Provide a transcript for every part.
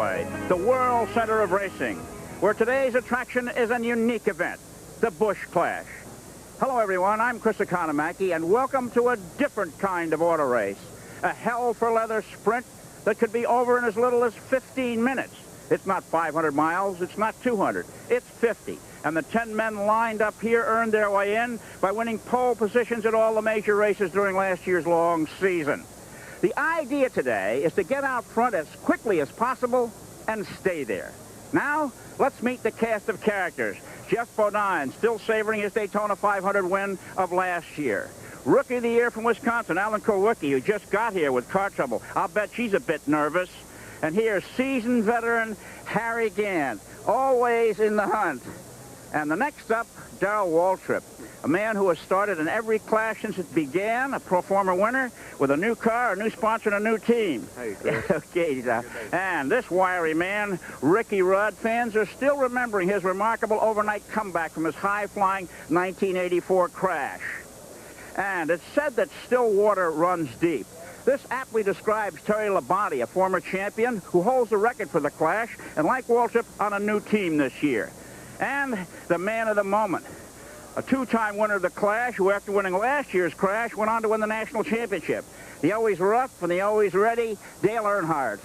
Speedway, the world center of racing, where today's attraction is a unique event, the Busch Clash. Hello, everyone. I'm Chris Economaki, and welcome to a different kind of auto race, a hell-for-leather sprint that could be over in as little as 15 minutes. It's not 500 miles, it's not 200, it's 50. And the 10 men lined up here earned their way in by winning pole positions at all the major races during last year's long season. The idea today is to get out front as quickly as possible and stay there. Now, let's meet the cast of characters. Jeff Bodine, still savoring his Daytona 500 win of last year. Rookie of the Year from Wisconsin, Alan Kowicki, who just got here with car trouble. I'll bet she's a bit nervous. And here's seasoned veteran Harry Gant, always in the hunt. And the next up, Darrell Waltrip, a man who has started in every clash since it began, a pro former winner, with a new car, a new sponsor, and a new team. Hey, Chris. Okay, and this wiry man, Ricky Rudd, fans are still remembering his remarkable overnight comeback from his high-flying 1984 crash. And it's said that still water runs deep. This aptly describes Terry Labonte, a former champion who holds the record for the Clash, and like Waltrip, on a new team this year. And the man of the moment, a two-time winner of the Clash, who after winning last year's Crash went on to win the national championship. The always rough and the always ready Dale Earnhardt.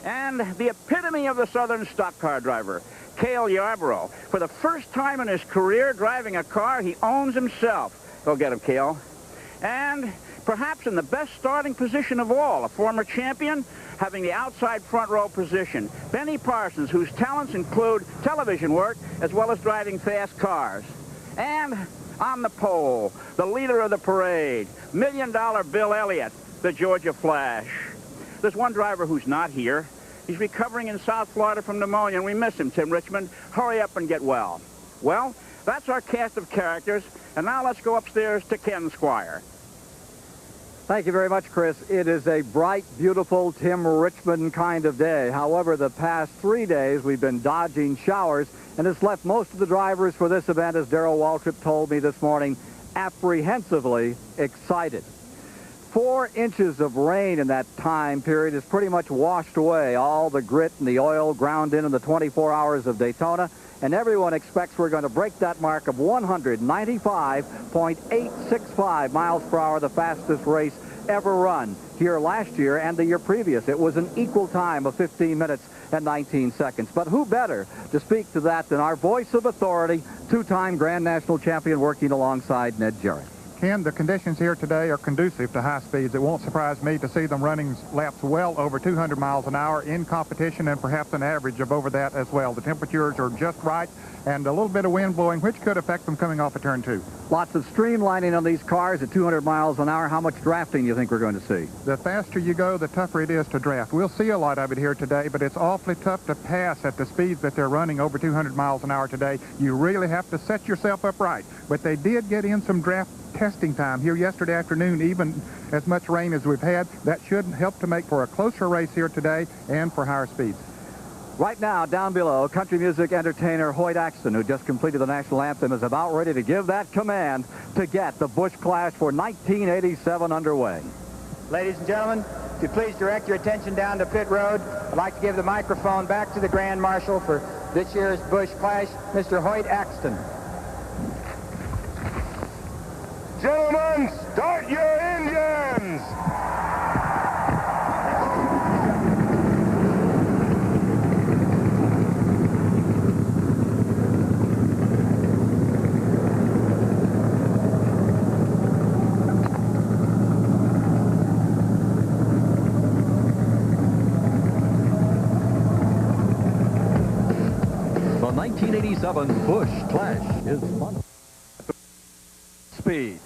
And the epitome of the Southern stock car driver, Cale Yarborough. For the first time in his career driving a car he owns himself. Go get him, Cale. And perhaps in the best starting position of all, a former champion, having the outside front row position, Benny Parsons, whose talents include television work as well as driving fast cars. And on the pole, the leader of the parade, $1 Million Bill Elliott, the Georgia Flash. There's one driver who's not here. He's recovering in South Florida from pneumonia, and we miss him, Tim Richmond. Hurry up and get well. Well, that's our cast of characters, and now let's go upstairs to Ken Squire. Thank you very much, Chris. It is a bright, beautiful Tim Richmond kind of day. However, the past 3 days we've been dodging showers, and it's left most of the drivers for this event, as Darrell Waltrip told me this morning, apprehensively excited. 4 inches of rain in that time period has pretty much washed away all the grit and the oil ground in the 24 hours of Daytona, and everyone expects we're going to break that mark of 195.865 miles per hour, the fastest race ever run here last year and the year previous. It was an equal time of 15 minutes and 19 seconds. But who better to speak to that than our voice of authority, two-time Grand National champion working alongside Ned Jarrett. Ken, the conditions here today are conducive to high speeds. It won't surprise me to see them running laps well over 200 miles an hour in competition, and perhaps an average of over that as well. The temperatures are just right, and a little bit of wind blowing, which could affect them coming off of turn 2. Lots of streamlining on these cars at 200 miles an hour. How much drafting do you think we're going to see? The faster you go, the tougher it is to draft. We'll see a lot of it here today, but it's awfully tough to pass at the speeds that they're running over 200 miles an hour today. You really have to set yourself up right. But they did get in some draft testing time here yesterday afternoon, even as much rain as we've had. That should help to make for a closer race here today and for higher speeds. Right now, down below, country music entertainer Hoyt Axton, who just completed the national anthem, is about ready to give that command to get the Busch Clash for 1987 underway. Ladies and gentlemen, if you please direct your attention down to pit road, I'd like to give the microphone back to the Grand Marshal for this year's Busch Clash, Mr. Hoyt Axton. Gentlemen, start your engines! The 1987 Busch Clash is fun. Speed.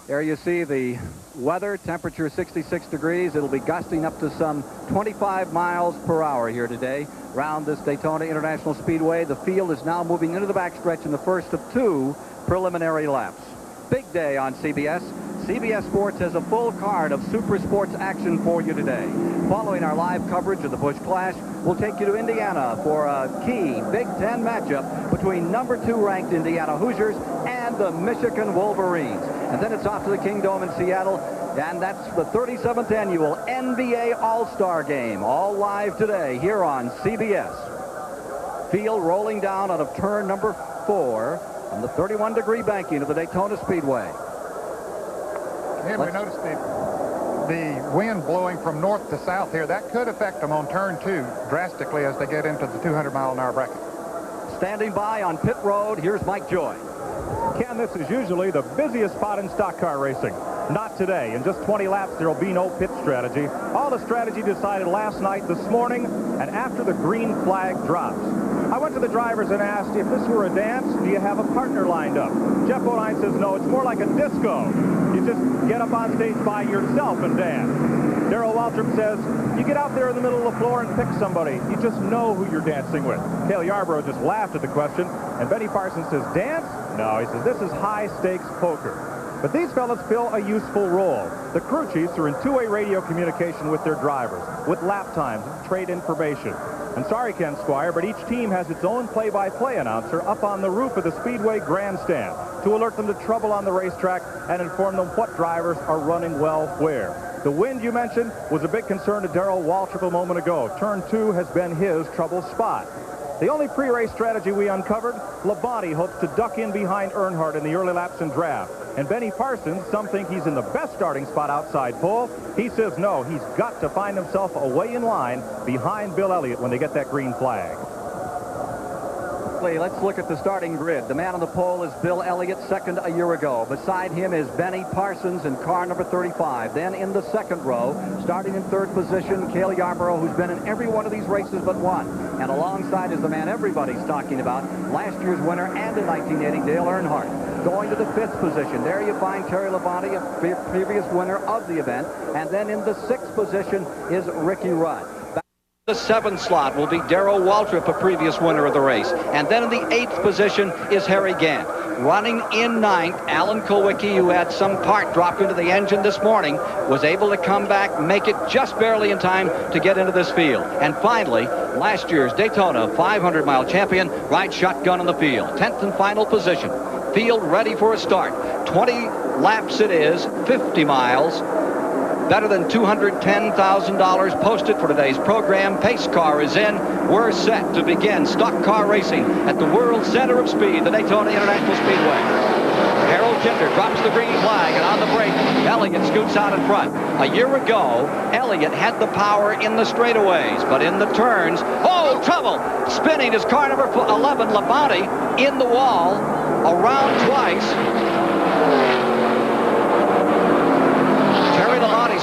There you see the weather, temperature 66 degrees. It'll be gusting up to some 25 miles per hour here today around this Daytona International Speedway. The field is now moving into the backstretch in the first of 2 preliminary laps. Big day on CBS. CBS Sports has a full card of super sports action for you today. Following our live coverage of the Busch Clash, we'll take you to Indiana for a key Big Ten matchup between #2 ranked Indiana Hoosiers and the Michigan Wolverines. And then it's off to the Kingdome in Seattle And that's the 37th annual NBA All-Star Game, all live today here on CBS. Field rolling down out of turn number 4 on the 31-degree banking of the Daytona Speedway. And we noticed the wind blowing from north to south here. That could affect them on turn 2 drastically as they get into the 200-mile-an-hour bracket. Standing by on pit road, here's Mike Joy. Ken, this is usually the busiest spot in stock car racing. Not today. In just 20 laps, there will be no pit strategy. All the strategy decided last night, this morning, and after the green flag drops. I went to the drivers and asked, if this were a dance, do you have a partner lined up? Jeff Bodine says, no, it's more like a disco. You just get up on stage by yourself and dance. Darrell Waltrip says, you get out there in the middle of the floor and pick somebody. You just know who you're dancing with. Cale Yarborough just laughed at the question, and Benny Parsons says, dance? No, he says, this is high-stakes poker. But these fellas fill a useful role. The crew chiefs are in two-way radio communication with their drivers, with lap times, trade information. And sorry, Ken Squire, but each team has its own play-by-play announcer up on the roof of the Speedway grandstand to alert them to trouble on the racetrack and inform them what drivers are running well where. The wind you mentioned was a big concern to Darrell Waltrip a moment ago. Turn 2 has been his trouble spot. The only pre-race strategy we uncovered, Labonte hopes to duck in behind Earnhardt in the early laps and draft. And Benny Parsons, some think he's in the best starting spot outside pole. He says no, he's got to find himself away in line behind Bill Elliott when they get that green flag. Let's look at the starting grid. The man on the pole is Bill Elliott, second a year ago. Beside him is Benny Parsons in car number 35. Then in the second row, starting in third position, Cale Yarborough, who's been in every one of these races but one. And alongside is the man everybody's talking about, last year's winner and in 1980, Dale Earnhardt. Going to the fifth position, there you find Terry Labonte, a previous winner of the event. And then in the sixth position is Ricky Rudd. The seventh slot will be Darrell Waltrip, a previous winner of the race. And then in the eighth position is Harry Gant. Running in ninth, Alan Kulwicki, who had some part dropped into the engine this morning, was able to come back, make it just barely in time to get into this field. And finally, last year's Daytona 500-mile champion rides shotgun in the field. 10th and final position. Field ready for a start. 20 laps it is, 50 miles. Better than $210,000 posted for today's program. Pace car is in. We're set to begin stock car racing at the world center of speed, the Daytona International Speedway. Harold Kinder drops the green flag, and on the brake, Elliott scoots out in front. A year ago, Elliott had the power in the straightaways, but in the turns, oh, trouble! Spinning is car number 11, Labonte, in the wall, around twice.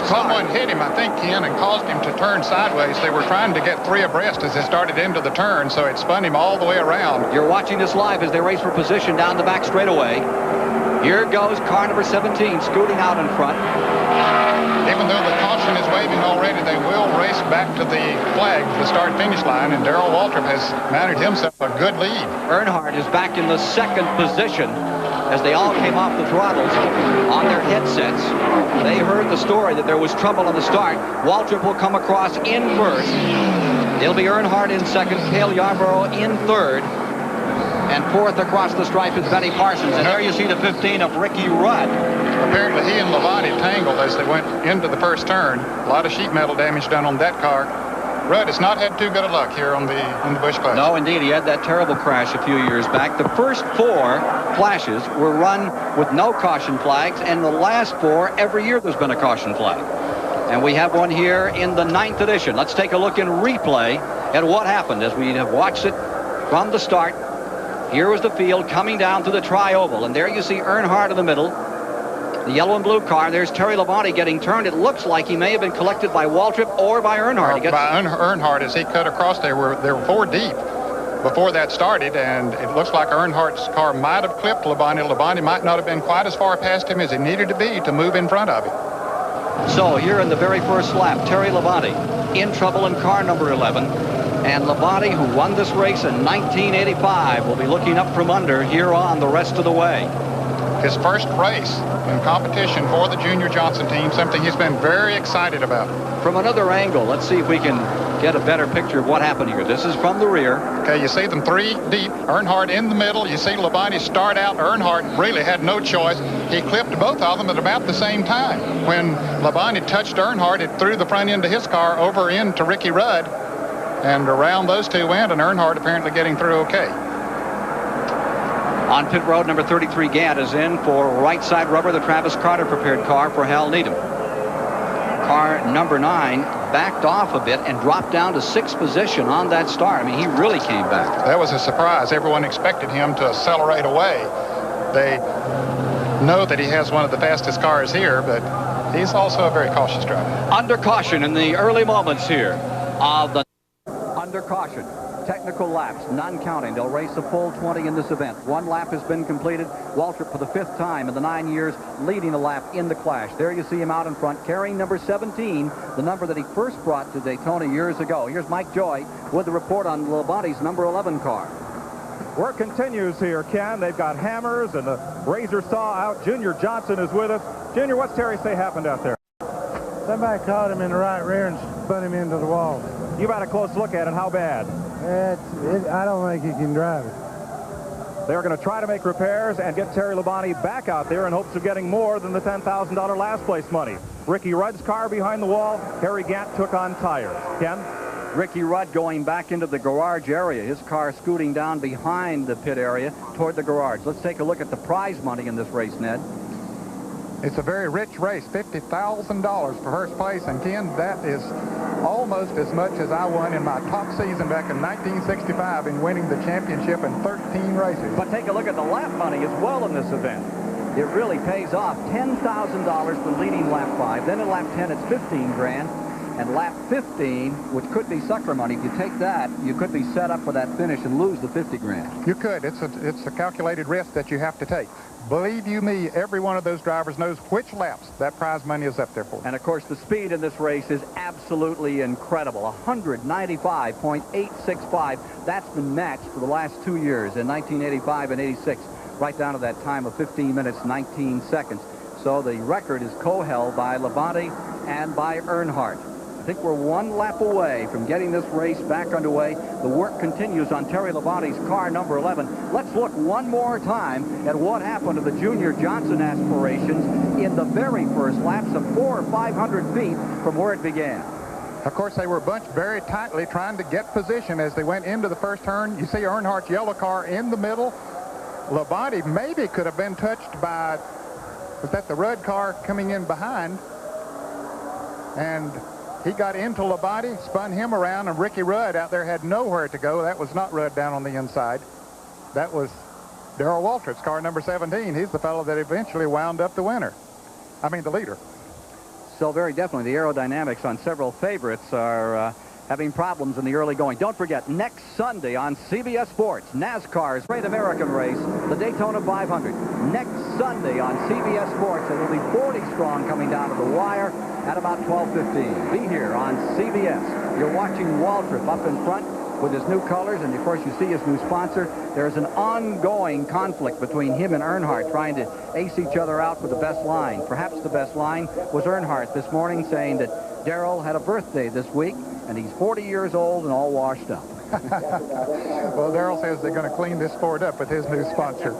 Someone hit him, I think, Ken, and caused him to turn sideways. They were trying to get three abreast as they started into the turn, so it spun him all the way around. You're watching this live as they race for position down the back straightaway. Here goes car number 17, scooting out in front. Even though the caution is waving already, they will race back to the flag, the start-finish line, and Darrell Waltrip has managed himself a good lead. Earnhardt is back in the second position as they all came off the throttles on their headsets. They heard the story that there was trouble on the start. Waltrip will come across in first. It'll be Earnhardt in second, Cale Yarborough in third. And fourth across the stripe is Benny Parsons. And there you see the 15 of Ricky Rudd. Apparently he and Labonte tangled as they went into the first turn. A lot of sheet metal damage done on that car. Rudd has not had too good of luck here on the Busch Clash. No, indeed. He had that terrible crash a few years back. The first 4 Clashes were run with no caution flags, and the last 4, every year there's been a caution flag. And we have one here in the 9th edition. Let's take a look in replay at what happened as we have watched it from the start. Here was the field coming down to the tri-oval, and there you see Earnhardt in the middle. The yellow and blue car. There's Terry Labonte getting turned. It looks like he may have been collected by Waltrip or by Earnhardt. By Earnhardt as he cut across. They were 4 deep before that started, and it looks like Earnhardt's car might have clipped Labonte. Labonte might not have been quite as far past him as he needed to be to move in front of him. So here in the very first lap, Terry Labonte in trouble in car number 11. And Labonte, who won this race in 1985, will be looking up from under here on the rest of the way. his first race in competition for the Junior Johnson team, something he's been very excited about. From another angle, let's see if we can get a better picture of what happened here. This is from the rear. Okay, you see them three deep, Earnhardt in the middle. You see Labonte start out. Earnhardt really had no choice. He clipped both of them at about the same time. When Labonte touched Earnhardt, it threw the front end of his car over into Ricky Rudd, and around those two went, and Earnhardt apparently getting through okay. On pit road, number 33 Gant is in for right side rubber, the Travis Carter prepared car for Hal Needham. Car number 9 backed off a bit and dropped down to 6th position on that start. I mean, he really came back. That was a surprise. Everyone expected him to accelerate away. They know that he has one of the fastest cars here, but he's also a very cautious driver. Under caution in the early moments here of the... Under caution. Technical laps, none counting. They'll race a full 20 in this event. One lap has been completed. Waltrip for the 5th time in the 9 years leading the lap in the Clash. There you see him out in front carrying number 17, the number that he first brought to Daytona years ago. Here's Mike Joy with the report on Labonte's number 11 car. Work continues here, Ken. They've got hammers and the razor saw out. Junior Johnson is with us. Junior, what's Terry say happened out there? Somebody caught him in the right rear and spun him into the wall. You've had a close look at it. How bad? I don't think he can drive it. They're going to try to make repairs and get Terry Labonte back out there in hopes of getting more than the $10,000 last place money. Ricky Rudd's car behind the wall. Harry Gant took on tires. Ken? Ricky Rudd going back into the garage area. His car scooting down behind the pit area toward the garage. Let's take a look at the prize money in this race, Ned. It's a very rich race, $50,000 for first place, and Ken, that is almost as much as I won in my top season back in 1965 in winning the championship in 13 races. But take a look at the lap money as well in this event. It really pays off. $10,000 for leading lap 5. Then in lap 10, it's 15 grand. And lap 15, which could be sucker money, if you take that, you could be set up for that finish and lose the 50 grand. You could. It's a calculated risk that you have to take. Believe you me, every one of those drivers knows which laps that prize money is up there for. And, of course, the speed in this race is absolutely incredible. 195.865. That's been matched for the last 2 years, in 1985 and 86, right down to that time of 15 minutes, 19 seconds. So the record is co-held by Labonte and by Earnhardt. I think we're one lap away from getting this race back underway. The work continues on Terry Labonte's car number 11. Let's look one more time at what happened to the Junior Johnson aspirations in the very first laps of 400 or 500 feet from where it began. Of course, they were bunched very tightly trying to get position as they went into the first turn. You see Earnhardt's yellow car in the middle. Labonte maybe could have been touched by, was that the Rudd car coming in behind? And he got into Labonte, spun him around, and Ricky Rudd out there had nowhere to go. That was not Rudd down on the inside. That was Darrell Waltrip's car number 17. He's the fellow that eventually wound up the winner. I mean, the leader. So very definitely the aerodynamics on several favorites are having problems in the early going. Don't forget, next Sunday on CBS Sports, NASCAR's Great American Race, the Daytona 500. Next Sunday on CBS Sports, there will be 40 strong coming down to the wire at about 12:15. Be here on CBS. You're watching Waltrip up in front with his new colors, and of course you see his new sponsor. There's an ongoing conflict between him and Earnhardt, trying to ace each other out for the best line. Perhaps the best line was Earnhardt this morning saying that Darrell had a birthday this week, and he's 40 years old and all washed up. Well, Darrell says they're going to clean this Ford up with his new sponsor.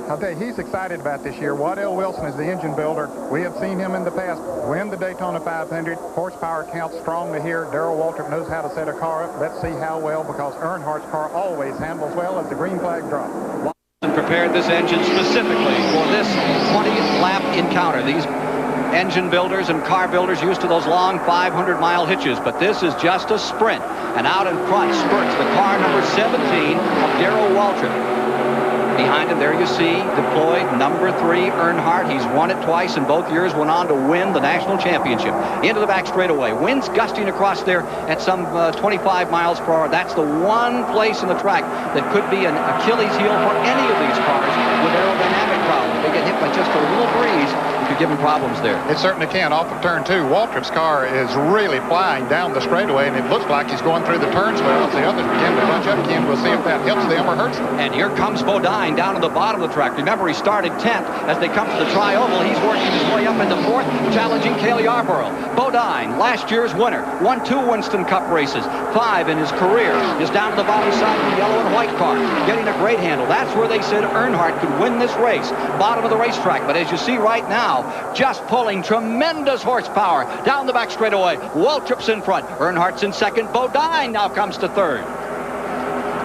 I'll tell you, he's excited about this year. Waddell Wilson is the engine builder. We have seen him in the past win the Daytona 500. Horsepower counts strongly here. Darrell Waltrip knows how to set a car up. Let's see how well, because Earnhardt's car always handles well as the green flag drops. Wilson prepared this engine specifically for this 20-lap encounter. These engine builders and car builders used to those long 500-mile hitches, but this is just a sprint. And out in front spurts the car number 17 of Darrell Waltrip. Behind him, there you see, deployed number 3, Earnhardt. He's won it twice, and both years went on to win the national championship. Into the back straightaway. Winds gusting across there at some 25 miles per hour. That's the one place in the track that could be an Achilles heel for any of these cars with aerodynamic problems. They get hit by just a little breeze. could give him problems there. It certainly can. Off of turn 2, Waltrip's car is really flying down the straightaway, and it looks like he's going through the turns well as the others begin to bunch up again. We'll see if that helps them or hurts them. And here comes Bodine down to the bottom of the track. Remember, he started 10th. As they come to the tri-oval, he's working his way up into 4th, challenging Cale Yarborough. Bodine, last year's winner, won 2 Winston Cup races, 5 in his career, is down to the bottom side of the yellow and white car, getting a great handle. That's where they said Earnhardt could win this race, bottom of the racetrack. But as you see right now, just pulling tremendous horsepower down the back straightaway. Waltrip's in front. Earnhardt's in second. Bodine now comes to third.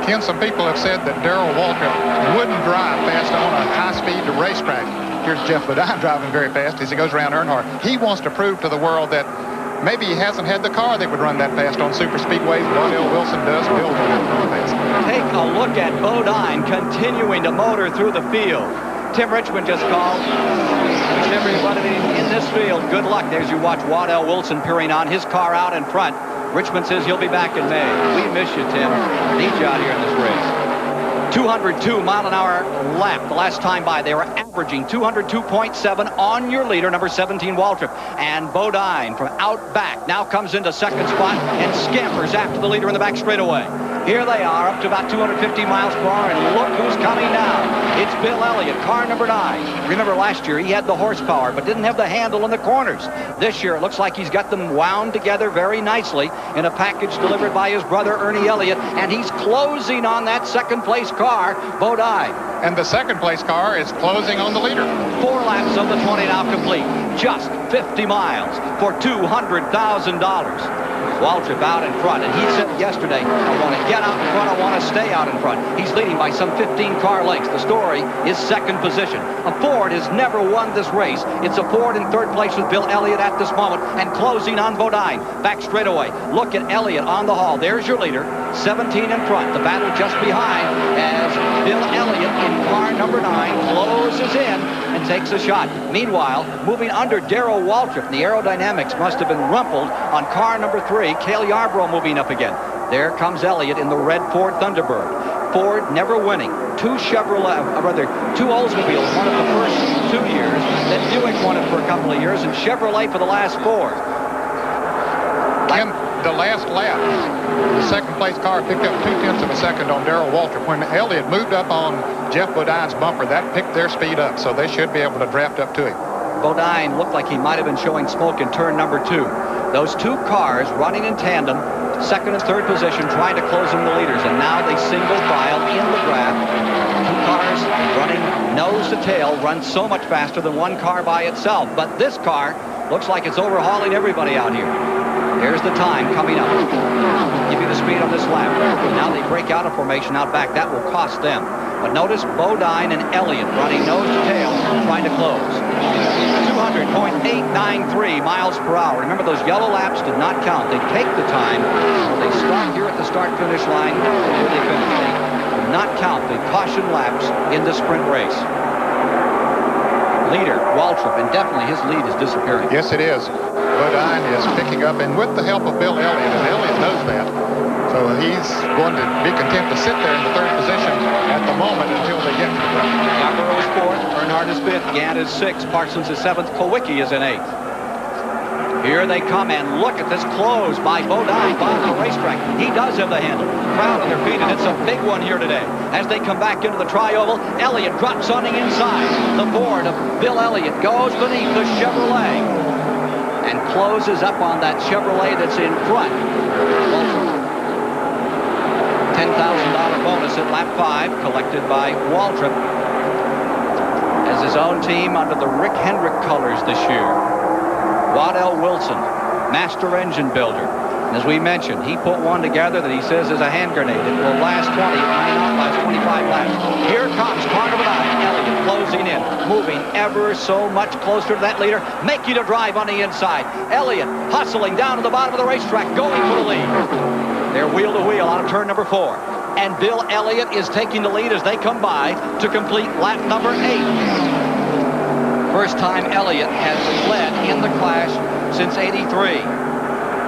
Ken, some people have said that Darrell Waltrip wouldn't drive fast on a high-speed racetrack. Here's Jeff Bodine driving very fast as he goes around Earnhardt. He wants to prove to the world that maybe he hasn't had the car that would run that fast on super speedways. Waddell Wilson does build that fast. Take a look at Bodine continuing to motor through the field. Tim Richmond just called. Wish everybody in this field good luck. There's you watch Waddell Wilson peering on, his car out in front. Richmond says he'll be back in May. We miss you, Tim. Need you out here in this race. 202 mile an hour lap the last time by. They were averaging 202.7 on your leader, number 17, Waltrip. And Bodine from out back now comes into second spot and scampers after the leader in the back straightaway. Here they are, up to about 250 miles per hour, and look who's coming now. It's Bill Elliott, car number 9. Remember last year he had the horsepower but didn't have the handle in the corners. This year it looks like he's got them wound together very nicely in a package delivered by his brother Ernie Elliott, and he's closing on that second place car, Bodine. And the second place car is closing on the leader. 4 laps of the 20 now complete. Just 50 miles for $200,000. Waltrip out in front, and he said yesterday, I want to get out in front, I want to stay out in front. He's leading by some 15 car lengths. The story is second position. A Ford has never won this race. It's a Ford in third place with Bill Elliott at this moment, and closing on Bodine. Back straightaway. Look at Elliott on the haul. There's your leader, 17 in front. The battle just behind as Bill Elliott in car number 9 closes in and takes a shot. Meanwhile, moving under Darrell Waltrip, the aerodynamics must have been rumpled on car number 3. Cale Yarborough moving up again. There comes Elliott in the red Ford Thunderbird. Ford never winning. 2 Oldsmobiles won it the first 2 years. Then Buick won it for a couple of years, and Chevrolet for the last 4. In the last lap, the second place car picked up 0.2 of a second on Darrell Waltrip. When Elliott moved up on Jeff Bodine's bumper, that picked their speed up, so they should be able to draft up to him. Bodine looked like he might have been showing smoke in turn number 2. Those 2 cars running in tandem, second and third position, trying to close in the leaders, and now they single file in the draft. 2 cars running nose to tail, run so much faster than 1 car by itself. But this car looks like it's overhauling everybody out here. There's the time coming up. Give you the speed on this lap. Now they break out a formation out back. That will cost them. But notice Bodine and Elliott running nose to tail, trying to close. 200.893 miles per hour. Remember, those yellow laps did not count. They take the time. They start here at the start-finish line. Here they finish. They do not count the caution laps in the sprint race. Leader, Waltrip, and definitely his lead is disappearing. Yes, it is. Bodine is picking up, and with the help of Bill Elliott, and Elliott knows that. So he's going to be content to sit there in the third position at the moment until they get to the front. Yarborough is 4th, Earnhardt is 5th, Gant is 6th, Parsons is 7th, Kowicki is in 8th. Here they come, and look at this close by Bodine, bottom of the racetrack. He does have the handle. Crowd on their feet, and it's a big one here today. As they come back into the tri-oval, Elliott drops on the inside. The Ford of Bill Elliott goes beneath the Chevrolet and closes up on that Chevrolet that's in front. $10,000 bonus at lap 5 collected by Waltrip as his own team under the Rick Hendrick colors this year. Waddell Wilson, master engine builder. And as we mentioned, he put one together that he says is a hand grenade. It will last 20, it might not last 25 laps. Here comes car number 9, Elliott closing in, moving ever so much closer to that leader, make you to drive on the inside. Elliott hustling down to the bottom of the racetrack, going for the lead. They're wheel to wheel out of turn number 4. And Bill Elliott is taking the lead as they come by to complete lap number 8. First time Elliott has led in the Clash since '83,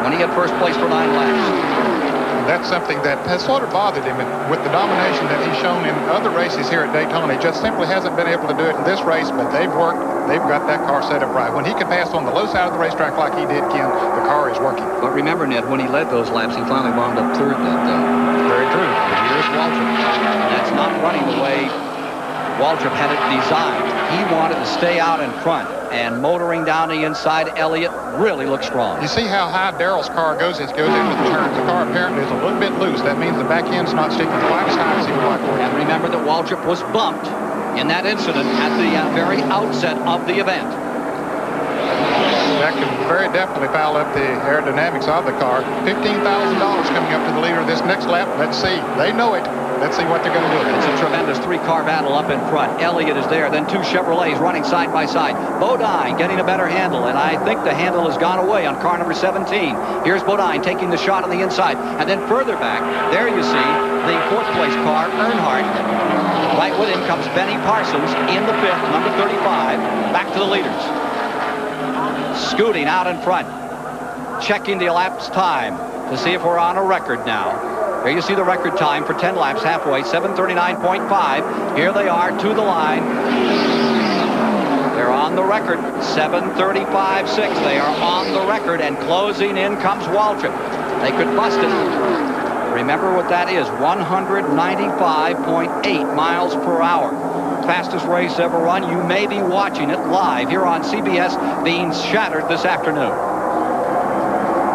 when he had first place for 9 laps. and that's something that has sort of bothered him. And with the domination that he's shown in other races here at Daytona, he just simply hasn't been able to do it in this race, but they've worked. They've got that car set up right. When he can pass on the low side of the racetrack like he did, Ken, the car is working. But remember, Ned, when he led those laps, he finally wound up third that day. Very true. And here's Waltrip. And that's not running the way Waltrip had it designed. He wanted to stay out in front, and motoring down the inside, Elliott really looks strong. You see how high Darrell's car goes as it goes into the turn. The car apparently is a little bit loose. That means the back end's not sticking quite as high as he would like. And remember that Waltrip was bumped in that incident at the very outset of the event. That can very definitely foul up the aerodynamics of the car. $15,000 coming up to the leader of this next lap. Let's see. They know it. Let's see what they're going to do. It's a tremendous three-car battle up in front. Elliott is there, then two Chevrolets running side by side. Bodine getting a better handle, and I think the handle has gone away on car number 17. Here's Bodine taking the shot on the inside, and then further back, there you see the fourth-place car, Earnhardt. Right with him comes Benny Parsons in the fifth, number 35, back to the leaders. Scooting out in front, checking the elapsed time to see if we're on a record now. Here you see the record time for 10 laps halfway, 7:39.5. Here they are to the line. They're on the record, 7:35.6. They are on the record, and closing in comes Waltrip. They could bust it. Remember what that is, 195.8 miles per hour. Fastest race ever run. You may be watching it live here on CBS, being shattered this afternoon.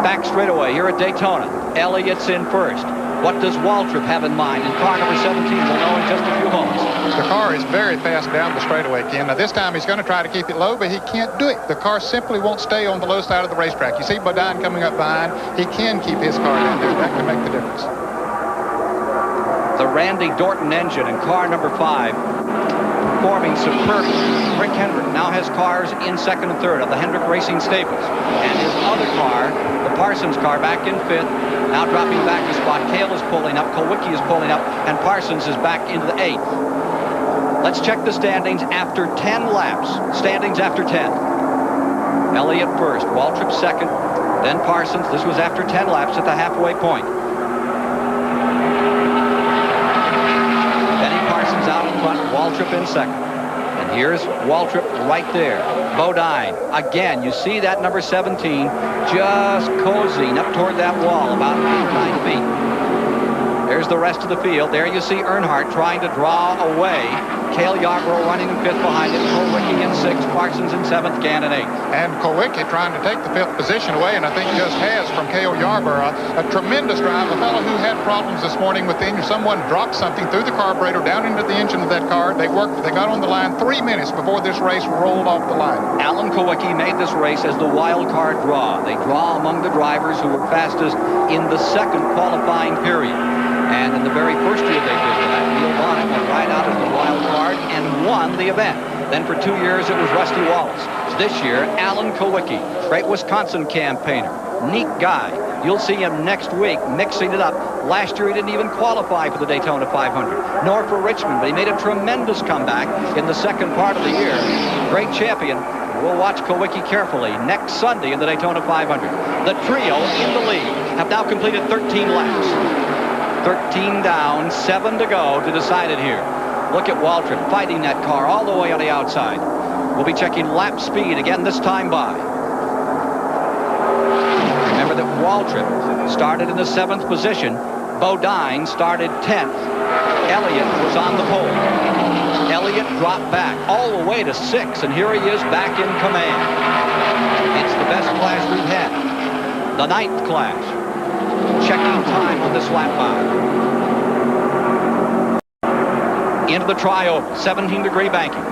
Back straightaway here at Daytona. Elliott's in first. What does Waltrip have in mind? In car number 17, we'll know in just a few moments. The car is very fast down the straightaway, Ken. Now, this time he's going to try to keep it low, but he can't do it. The car simply won't stay on the low side of the racetrack. You see Bodine coming up behind. He can keep his car down there. That can make the difference. The Randy Dorton engine in car number 5 performing superbly. Rick Hendrick now has cars in second and third of the Hendrick Racing Stables. And his other car, the Parsons car, back in fifth. Now dropping back a spot. Cale is pulling up. Kulwicki is pulling up. And Parsons is back into the 8th. Let's check the standings after 10 laps. Standings after 10. Elliott first. Waltrip second. Then Parsons. This was after 10 laps at the halfway point. Benny Parsons out in front. Waltrip in second. And here's Waltrip right there. Bodine. Again, you see that number 17 just cozying up toward that wall about 8 or 9 feet. There's the rest of the field. There you see Earnhardt trying to draw away. Cale Yarborough running in fifth behind him. Kulwicki in sixth. Parsons in seventh. Gann in eighth. And Kulwicki trying to take the fifth position away, and I think just has from Cale Yarborough. A tremendous drive. A fellow who had problems this morning with the engine. Someone dropped something through the carburetor down into the engine of that car. They got on the line 3 minutes before this race rolled off the line. Alan Kulwicki made this race as the wild card draw. They draw among the drivers who were fastest in the second qualifying period. And in the very first year they did that, Neil Bonnet went right out as the wild card and won the event. Then for 2 years it was Rusty Wallace. This year, Alan Kulwicki, great Wisconsin campaigner, neat guy. You'll see him next week mixing it up. Last year he didn't even qualify for the Daytona 500, nor for Richmond, but he made a tremendous comeback in the second part of the year. Great champion. We'll watch Kulwicki carefully next Sunday in the Daytona 500. The trio in the lead have now completed 13 laps. 13 down, 7 to go to decide it here. Look at Waltrip fighting that car all the way on the outside. We'll be checking lap speed again this time by. Remember that Waltrip started in the 7th position. Bodine started 10th. Elliott was on the pole. Elliott dropped back all the way to 6, and here he is back in command. It's the best clash we've had. The 9th clash. Checking time on this lap by. Into the tri-oval, 17-degree banking.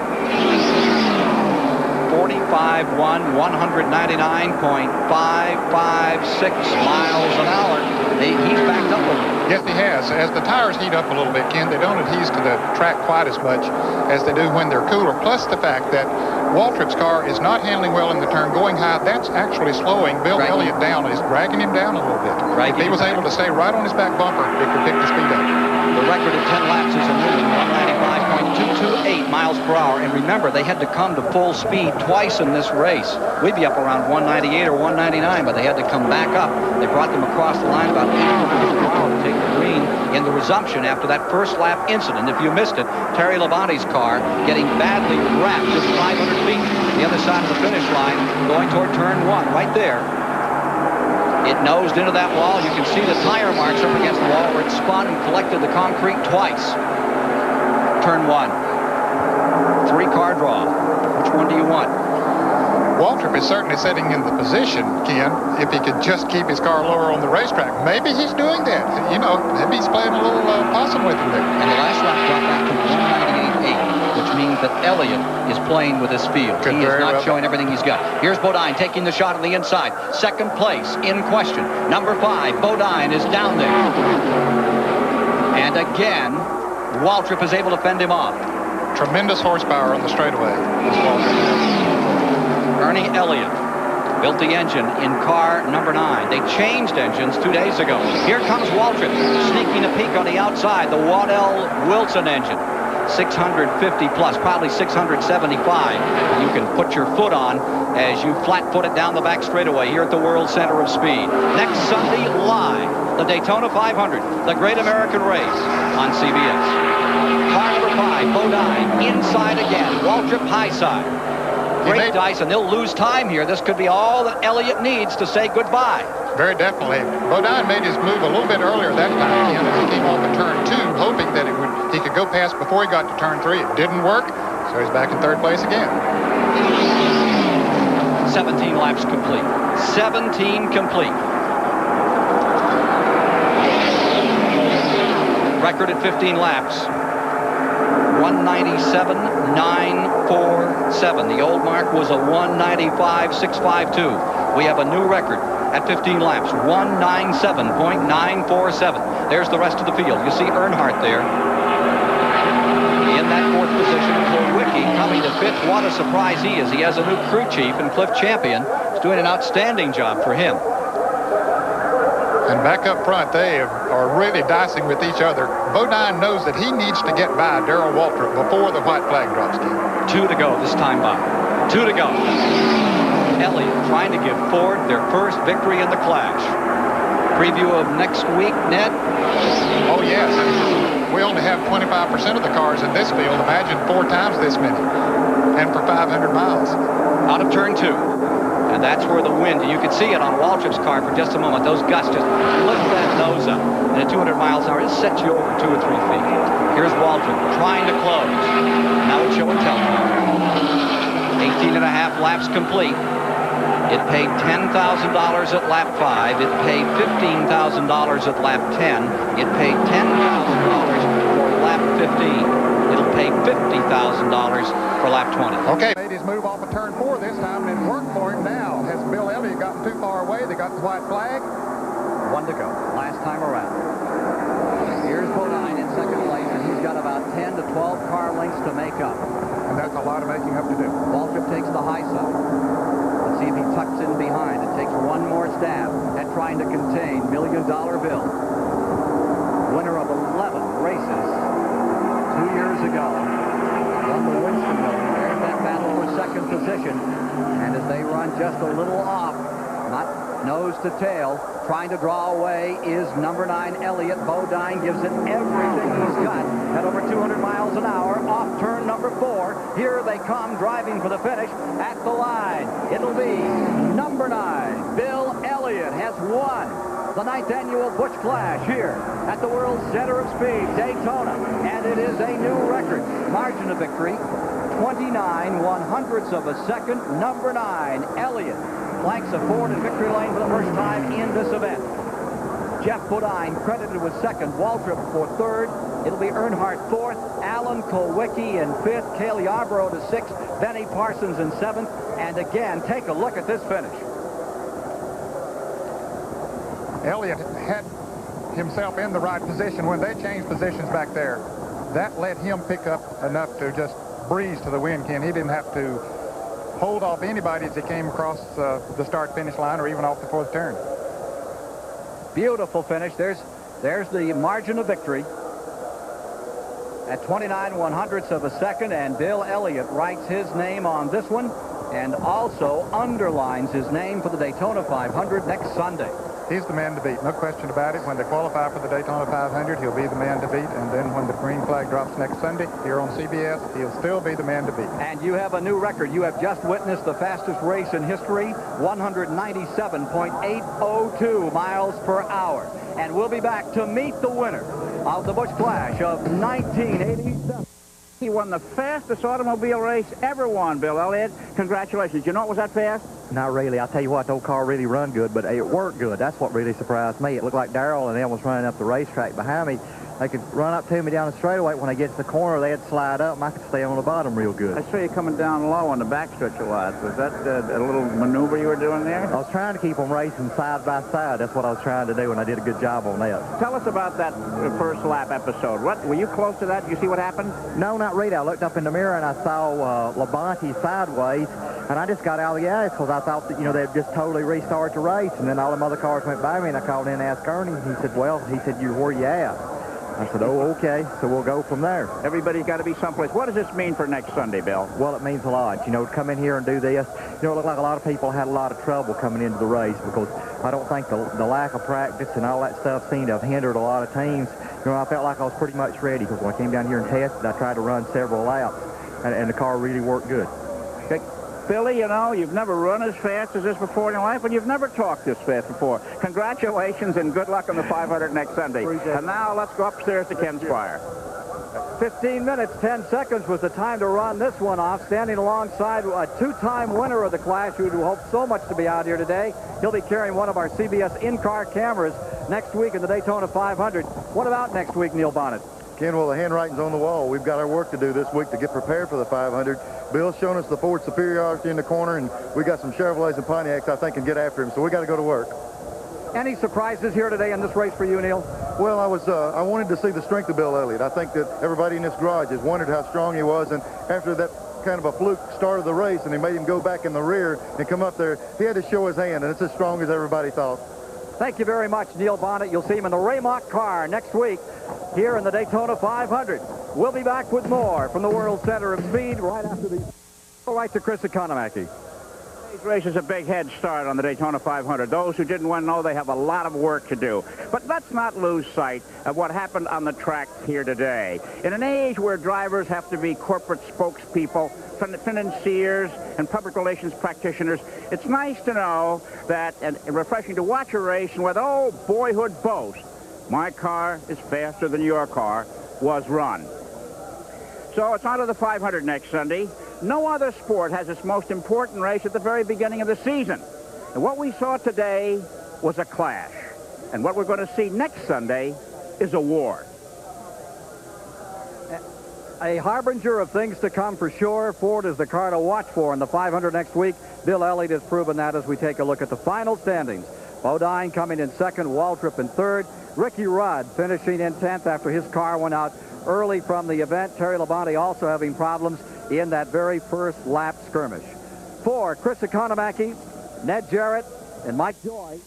45.1, 199.556 miles an hour. He's backed up a little. Yes, he has. As the tires heat up a little bit, Ken, they don't adhere to the track quite as much as they do when they're cooler. Plus the fact that Waltrip's car is not handling well in the turn, going high. That's actually slowing Bill Elliott down. Is dragging him down a little bit. If he was able to stay right on his back bumper, it could pick the speed up. The record at 10 laps is a new 195.22. 192.8 miles per hour. And remember, they had to come to full speed twice in this race. We'd be up around 198 or 199, but they had to come back up. They brought them across the line about 80 miles per hour to take the green in the resumption after that first lap incident. If you missed it, Terry Labonte's car getting badly wrapped just 500 feet the other side of the finish line, going toward turn 1 right there. It nosed into that wall. You can see the tire marks up against the wall where it spun and collected the concrete twice. Turn 1. 3-car draw. Which one do you want? Waltrip is certainly sitting in the position, Ken, if he could just keep his car lower on the racetrack. Maybe he's doing that. You know, maybe he's playing a little possum with him there. And the last lap dropped back to 198.8, which means that Elliott is playing with his field. He is not showing everything he's got. Here's Bodine taking the shot on the inside. Second place in question. Number 5, Bodine is down there. And again, Waltrip is able to fend him off. Tremendous horsepower on the straightaway. Ernie Elliott built the engine in car number 9. They changed engines 2 days ago. Here comes Waltrip, sneaking a peek on the outside. The Waddell Wilson engine. 650 plus, probably 675. You can put your foot on as you flat-foot it down the back straightaway here at the World Center of Speed. Next Sunday, live, the Daytona 500, the Great American Race on CBS. Car number 5, Bodine, inside again. Waltrip high side. Great dice, and they'll lose time here. This could be all that Elliott needs to say goodbye. Very definitely. Bodine made his move a little bit earlier that time, Ken, as he came off of turn 2, hoping that he could go past before he got to turn 3. It didn't work, so he's back in 3rd place again. 17 laps complete. 17 complete. Record at 15 laps. 197.947. The old mark was a 195.652. We have a new record at 15 laps, 197.947. There's the rest of the field. You see Earnhardt there in that 4th position. Kulwicki coming to 5th. What a surprise he is. He has a new crew chief in Cliff Champion. He's doing an outstanding job for him. And back up front, they are really dicing with each other. Bodine knows that he needs to get by Darrell Waltrip before the white flag drops, Ken. 2 to go this time by. 2 to go. Elliott trying to give Ford their first victory in the Clash. Preview of next week, Ned? Oh, yes. And we only have 25% of the cars in this field. Imagine 4 times this many. And for 500 miles. Out of turn 2. And that's where the wind, you can see it on Waltrip's car for just a moment. Those gusts just lift that nose up. And at 200 miles an hour, it sets you over 2 or 3 feet. Here's Waltrip trying to close. Now it's show and tell time. 18 and a half laps complete. It paid $10,000 at lap 5. It paid $15,000 at lap 10. It paid $10,000 for lap 15. It'll pay $50,000 for lap 20. Okay. Made his move off of turn 4 this time, and it worked for him now. Has Bill Elliott gotten too far away? They got the white flag. 1 to go. Last time around. Here's Bodine in 2nd place, and he's got about 10 to 12 car lengths to make up. And that's a lot of making up to do. Waltrip takes the high side. Let's see if he tucks in behind and takes one more stab at trying to contain $1 Million Bill. Winner of 11 races 2 years ago. Won the Winston building. There's that battle for 2nd position. And as they run just a little off, not nose to tail, trying to draw away is number 9 Elliott. Bodine gives it everything he's got at over 200 miles an hour off turn number 4. Here they come driving for the finish at the line. It'll be number 9 Bill Elliott has won the 9th annual Busch Clash here at the World Center of Speed, Daytona. And it is a new record. Margin of victory, 29/100ths of a second. Number 9 Elliott flanks a Ford in victory lane for the first time in this event. Jeff Bodine credited with 2nd, Waltrip for 3rd. It'll be Earnhardt 4th, Alan Kulwicki in 5th, Cale Yarborough to 6th, Benny Parsons in 7th. And again, take a look at this finish. Elliott had himself in the right position when they changed positions back there. That let him pick up enough to just breeze to the wind, Ken. He didn't have to hold off anybody as he came across the start-finish line or even off the 4th turn. Beautiful finish. There's the margin of victory. at 29/100ths of a second, and Bill Elliott writes his name on this one and also underlines his name for the Daytona 500 next Sunday. He's the man to beat, no question about it. When they qualify for the Daytona 500, he'll be the man to beat. And then when the green flag drops next Sunday here on CBS, he'll still be the man to beat. And you have a new record. You have just witnessed the fastest race in history, 197.802 miles per hour. And we'll be back to meet the winner of the Busch Clash of 1987. He won the fastest automobile race ever won, Bill Elliott. Congratulations. You know it was that fast? Not really. I'll tell you what, the old car really run good, but it worked good. That's what really surprised me. It looked like Darrell and them was running up the racetrack behind me. They could run up to me down the straightaway. When they get to the corner, they'd slide up, and I could stay on the bottom real good. I saw you coming down low on the backstretch a lot. Was that a little maneuver you were doing there? I was trying to keep them racing side by side. That's what I was trying to do, and I did a good job on that. Tell us about that first lap episode. Were you close to that? Did you see what happened? No, not really. I looked up in the mirror, and I saw Labonte sideways, and I just got out of the ice because I thought that, they'd just totally restart the race, and then all them other cars went by me, and I called in and asked Ernie. He said, where you at? I said, oh, okay, so we'll go from there. Everybody's got to be someplace. What does this mean for next Sunday, Bill? Well, it means a lot. To come in here and do this. It looked like a lot of people had a lot of trouble coming into the race because I don't think the lack of practice and all that stuff seemed to have hindered a lot of teams. I felt like I was pretty much ready because when I came down here and tested, I tried to run several laps, and the car really worked good. Okay. Billy, you've never run as fast as this before in your life, and you've never talked this fast before. Congratulations and good luck on the 500 next Sunday. And now let's go upstairs to Ken Squire. 15 minutes, 10 seconds was the time to run this one off, standing alongside a two-time winner of the Clash who hopes so much to be out here today. He'll be carrying one of our CBS in-car cameras next week in the Daytona 500. What about next week, Neil Bonnet? Ken, well, the handwriting's on the wall. We've got our work to do this week to get prepared for the 500. Bill's shown us the Ford superiority in the corner, and we got some Chevrolets and Pontiacs I think can get after him, so we got to go to work. Any surprises here today in this race for you, Neil? Well, I wanted to see the strength of Bill Elliott. I think that everybody in this garage has wondered how strong he was, and after that kind of a fluke start of the race, and they made him go back in the rear and come up there, he had to show his hand, and it's as strong as everybody thought. Thank you very much, Neil Bonnet. You'll see him in the Raymock car next week here in the Daytona 500. We'll be back with more from the World Center of Speed right after these. Right to Chris Economaki. Today's race is a big head start on the Daytona 500. Those who didn't want to know they have a lot of work to do. But let's not lose sight of what happened on the track here today. In an age where drivers have to be corporate spokespeople, financiers, and public relations practitioners, it's nice to know that, and refreshing to watch a race and with old boyhood boast, my car is faster than your car, was run. So it's on to the 500 next Sunday. No other sport has its most important race at the very beginning of the season. And what we saw today was a clash. And what we're going to see next Sunday is a war. A harbinger of things to come for sure. Ford is the car to watch for in the 500 next week. Bill Elliott has proven that as we take a look at the final standings. Bodine coming in second, Waltrip in third. Ricky Rudd finishing in 10th after his car went out early from the event. Terry Labonte also having problems in that very first lap skirmish. For Chris Economaki, Ned Jarrett, and Mike Joy.